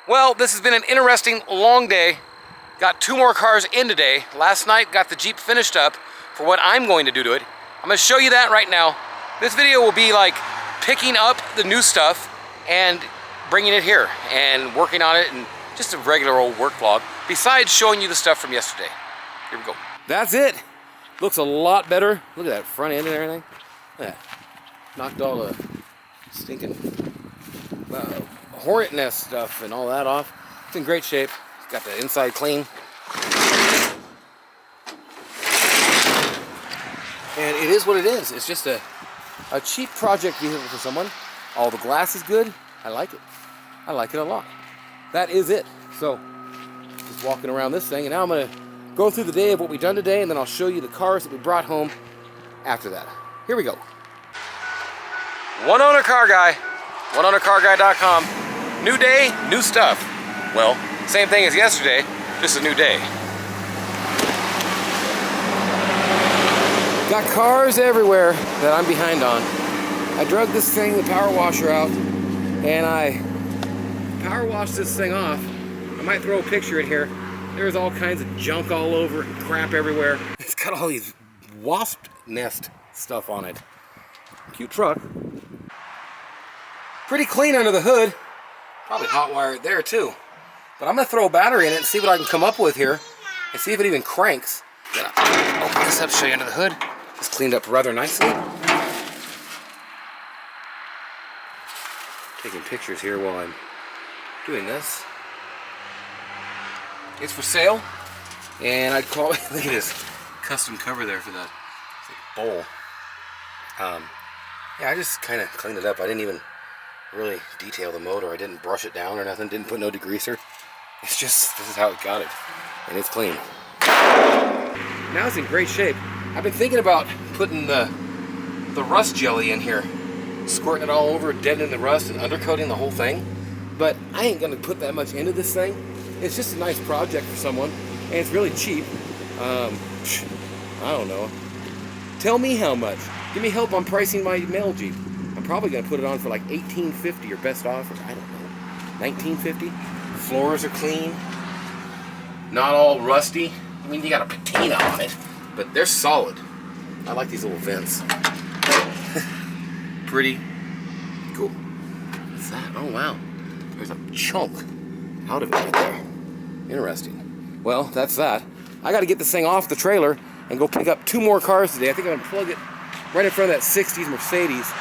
Well, this has been an interesting, long day. Got 2 more cars in today. Last night, got the Jeep finished up for what I'm going to do to it. I'm gonna show you that right now. This video will be like picking up the new stuff and bringing it here and working on it, and just a regular old work vlog, besides showing you the stuff from yesterday. Here we go. That's it. Looks a lot better. Look at that front end and everything. Look at that. Knocked all the stinking hornet nest stuff and all that off. It's in great shape. Got the inside clean. And it is what it is. It's just a cheap project vehicle for someone. All the glass is good. I like it. I like it a lot. That is it. So, just walking around this thing, and now I'm going to go through the day of what we've done today, and then I'll show you the cars that we brought home after that. Here we go. One owner car guy. OneOwnerCarGuy.com. New day, new stuff. Well, same thing as yesterday, just a new day. Got cars everywhere that I'm behind on. I drug this thing, the power washer out, and I power washed this thing off. I might throw a picture in here. There's all kinds of junk all over, crap everywhere. It's got all these wasp nest stuff on it. Cute truck. Pretty clean under the hood. Probably hot wired there too. But I'm gonna throw a battery in it and see what I can come up with here and see if it even cranks. Gonna open this up, show you under the hood. It's cleaned up rather nicely. Taking pictures here while I'm doing this. It's for sale, and I'd call it, look at this custom cover there for that bowl. Yeah, I just kind of cleaned it up. I didn't even really detail the motor. I didn't brush it down or nothing, didn't put no degreaser. It's just, this is how it got it, and it's clean. Now it's in great shape. I've been thinking about putting the rust jelly in here, squirting it all over, deadening the rust and undercoating the whole thing, but I ain't gonna put that much into this thing. It's just a nice project for someone, and it's really cheap. I don't know. Tell me how much. Give me help on pricing my mail Jeep. I'm probably gonna put it on for like $18.50 or best offer. I don't know, $19.50. Floors are clean, not all rusty. I mean, you got a patina on it, but they're solid. I like these little vents. Pretty cool. What's that? Oh wow, there's a chunk out of it right there. Interesting. Well, that's that. I got to get this thing off the trailer and go pick up 2 more cars today. I think I'm gonna plug it right in front of that 60s Mercedes.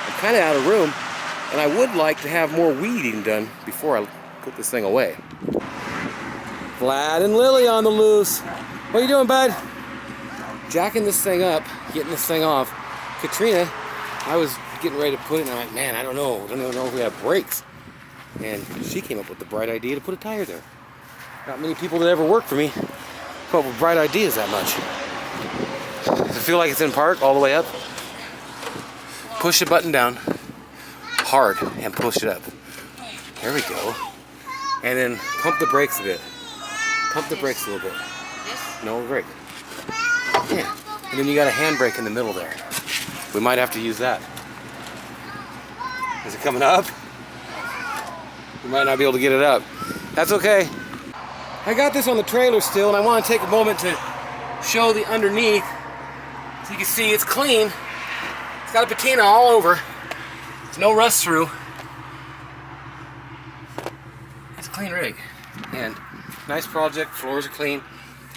I'm kind of out of room, and I would like to have more weeding done before I put this thing away. Vlad and Lily on the loose. What are you doing, bud? Jacking this thing up, getting this thing off. Katrina, I was getting ready to put it, and I'm like, man, I don't know. I don't even know if we have brakes. And she came up with the bright idea to put a tire there. Not many people that ever work for me come up with bright ideas that much. Does it feel like it's in park all the way up? Push the button down hard and push it up. There we go. And then pump the brakes a bit. Pump the brakes a little bit. No brake. Yeah. And then you got a handbrake in the middle there. We might have to use that. Is it coming up? We might not be able to get it up. That's okay. I got this on the trailer still, and I want to take a moment to show the underneath. So you can see it's clean. It's got a patina all over. There's no rust through. It's a clean rig. And nice project. Floors are clean.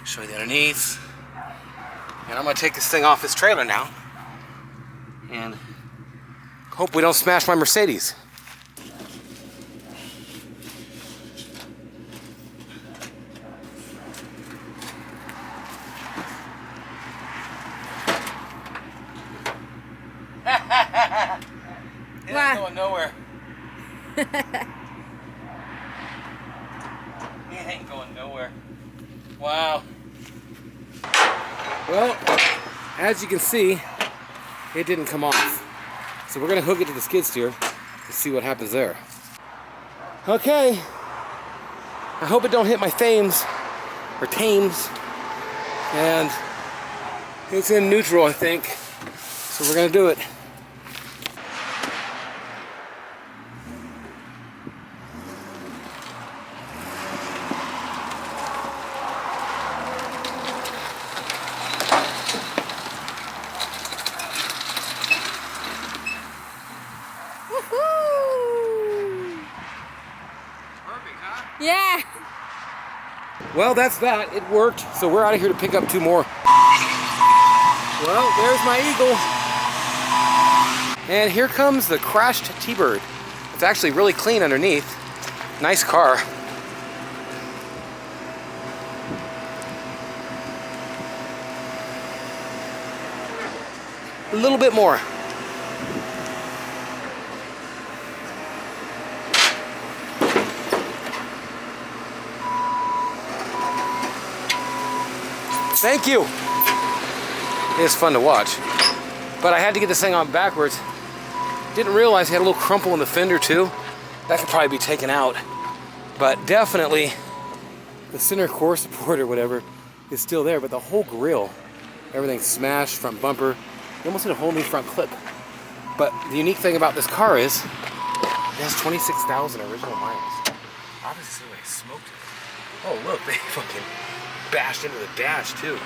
Show you the underneath. And I'm going to take this thing off this trailer now. And hope we don't smash my Mercedes. It ain't going nowhere. It ain't going nowhere. Wow. Well, as you can see, it didn't come off. So we're gonna hook it to the skid steer and see what happens there. Okay. I hope it don't hit my Thames or Thames. And it's in neutral, I think. So we're gonna do it. Yeah. Well, that's that. It worked. So we're out of here to pick up 2 more. Well, there's my Eagle. And here comes the crashed T-Bird. It's actually really clean underneath. Nice car. A little bit more. Thank you. It is fun to watch. But I had to get this thing on backwards. Didn't realize it had a little crumple in the fender too. That could probably be taken out. But definitely the center core support or whatever is still there, but the whole grille, everything's smashed, front bumper. You almost need a whole new front clip. But the unique thing about this car is it has 26,000 original miles. Obviously somebody smoked it. Oh look, they fucking bashed into the dash too.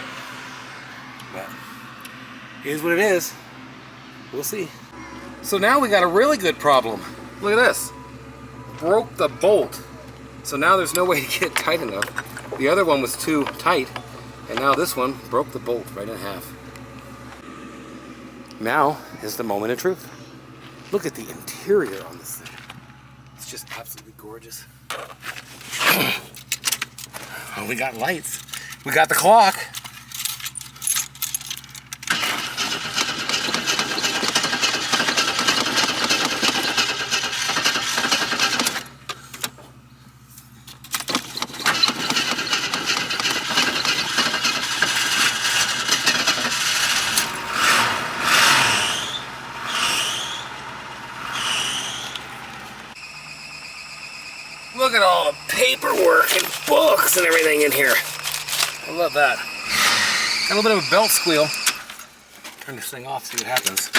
But it is what it is. We'll see. So now we got a really good problem. Look at this. Broke the bolt. So now there's no way to get it tight enough. The other one was too tight, and now this one broke the bolt right in half. Now is the moment of truth. Look at the interior on this thing. It's just absolutely gorgeous. Oh, we got lights. We got the clock. Look at all the paperwork and books and everything in here. I love that. Got a little bit of a belt squeal. Turn this thing off, see what happens.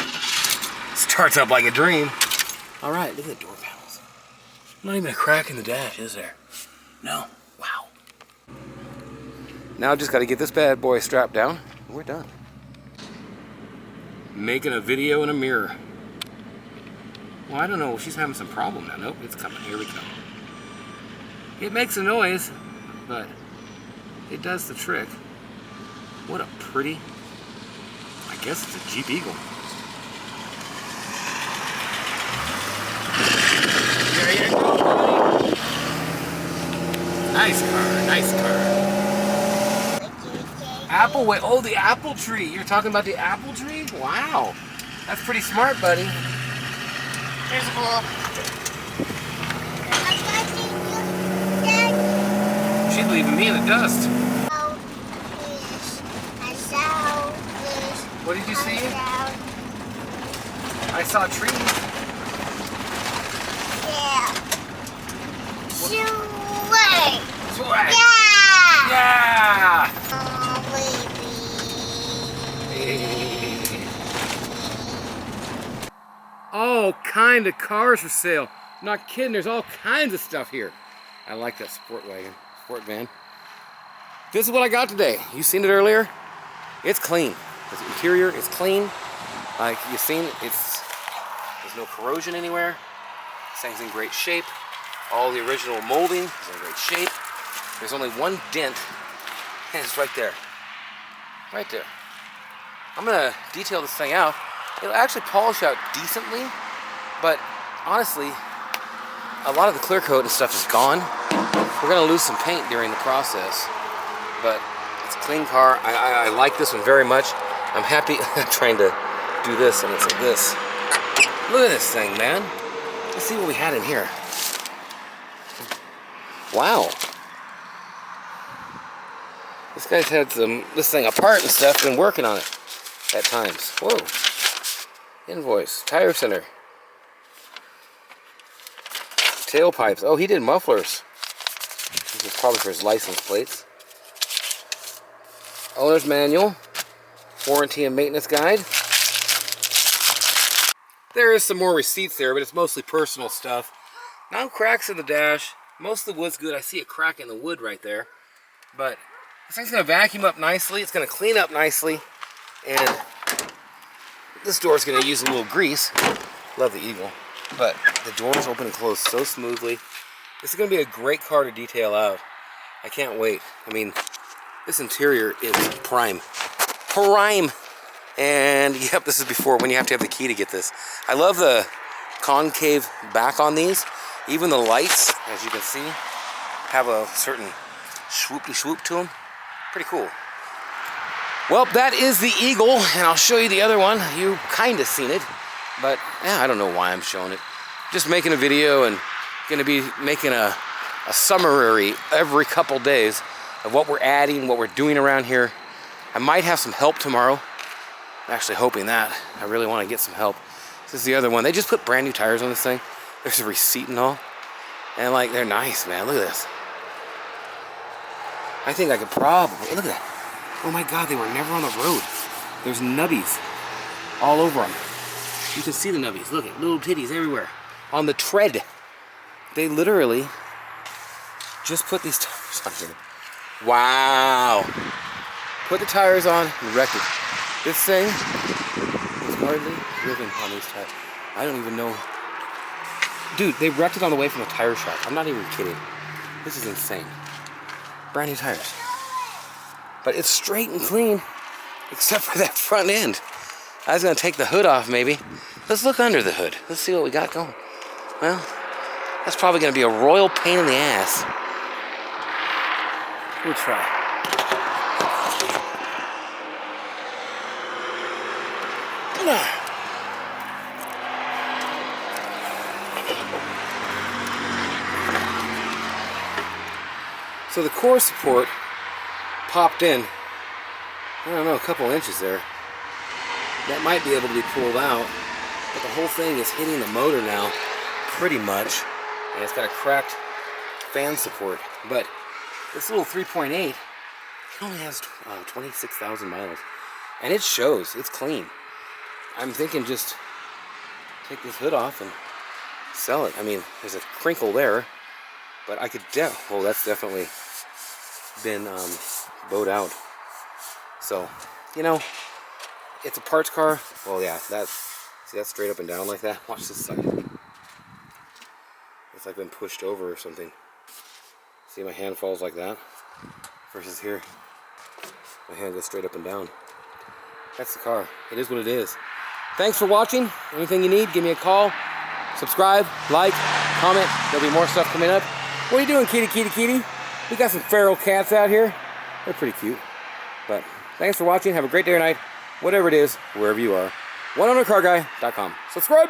Starts up like a dream. All right, look at the door panels. Not even a crack in the dash, is there? No. Wow. Now I've just got to get this bad boy strapped down. We're done. Making a video in a mirror. Well, I don't know. She's having some problem now. Nope, it's coming. Here we go. It makes a noise, but it does the trick. What a pretty, I guess it's a Jeep Eagle. There you go, buddy. Nice car, nice car. Apple way, oh, the apple tree. You're talking about the apple tree? Wow. That's pretty smart, buddy. There's a ball. She's leaving me in the dust. What did you see? I saw trees. Yeah. Sway. Sway. Yeah. Yeah. Oh, baby. All kind of cars for sale. I'm not kidding, there's all kinds of stuff here. I like that sport wagon, sport van. This is what I got today. You seen it earlier? It's clean. The interior is clean. Like you've seen, there's no corrosion anywhere. This thing's in great shape. All the original molding is in great shape. There's only one dent, and it's right there. Right there. I'm gonna detail this thing out. It'll actually polish out decently, but honestly, a lot of the clear coat and stuff is gone. We're gonna lose some paint during the process, but it's a clean car. I like this one very much. I'm happy. I'm trying to do this, and it's like this. Look at this thing, man. Let's see what we had in here. Wow. This guy's had this thing apart and stuff, been working on it at times. Whoa. Invoice. Tire center. Tailpipes. Oh, he did mufflers. This is probably for his license plates. Owner's manual. Warranty and maintenance guide. There is some more receipts there, but it's mostly personal stuff. No cracks in the dash. Most of the wood's good. I see a crack in the wood right there. But this thing's going to vacuum up nicely. It's going to clean up nicely. And this door's going to use a little grease. Love the Eagle. But the doors open and close so smoothly. This is going to be a great car to detail out. I can't wait. I mean, this interior is prime. Prime! And yep, this is before when you have to have the key to get this. I love the concave back on these. Even the lights, as you can see, have a certain swoopy swoop to them. Pretty cool. Well, that is the Eagle, and I'll show you the other one. You kind of seen it, but yeah, I don't know why I'm showing it. Just making a video and going to be making a summary every couple days of what we're adding, what we're doing around here. I might have some help tomorrow. I'm actually hoping that. I really want to get some help. This is the other one. They just put brand new tires on this thing. There's a receipt and all. And like, they're nice, man. Look at this. I think I could probably, look at that. Oh my God, they were never on the road. There's nubbies all over them. You can see the nubbies. Look at little titties everywhere. On the tread. They literally just put these tires on here. Wow. Put the tires on and wrecked it. This thing is hardly driven on these tires. I don't even know. Dude, they wrecked it on the way from a tire shop. I'm not even kidding. This is insane. Brand new tires. But it's straight and clean, except for that front end. I was gonna take the hood off maybe. Let's look under the hood. Let's see what we got going. Well, that's probably gonna be a royal pain in the ass. We'll try. So the core support popped in, I don't know, a couple inches there. That might be able to be pulled out, but the whole thing is hitting the motor now pretty much, and it's got a cracked fan support. But this little 3.8, it only has 26,000 miles, and it shows, it's clean. I'm thinking just take this hood off and sell it. I mean, there's a crinkle there, but I could oh, that's definitely been bowed out. So, you know, it's a parts car. Well, yeah, see that straight up and down like that? Watch this side. It's like been pushed over or something. See, my hand falls like that versus here. My hand goes straight up and down. That's the car. It is what it is. Thanks for watching. Anything you need, give me a call. Subscribe, like, comment. There'll be more stuff coming up. What are you doing, kitty, kitty, kitty? We got some feral cats out here. They're pretty cute. But thanks for watching. Have a great day or night, whatever it is, wherever you are. OneOwnerCarGuy.com. Subscribe!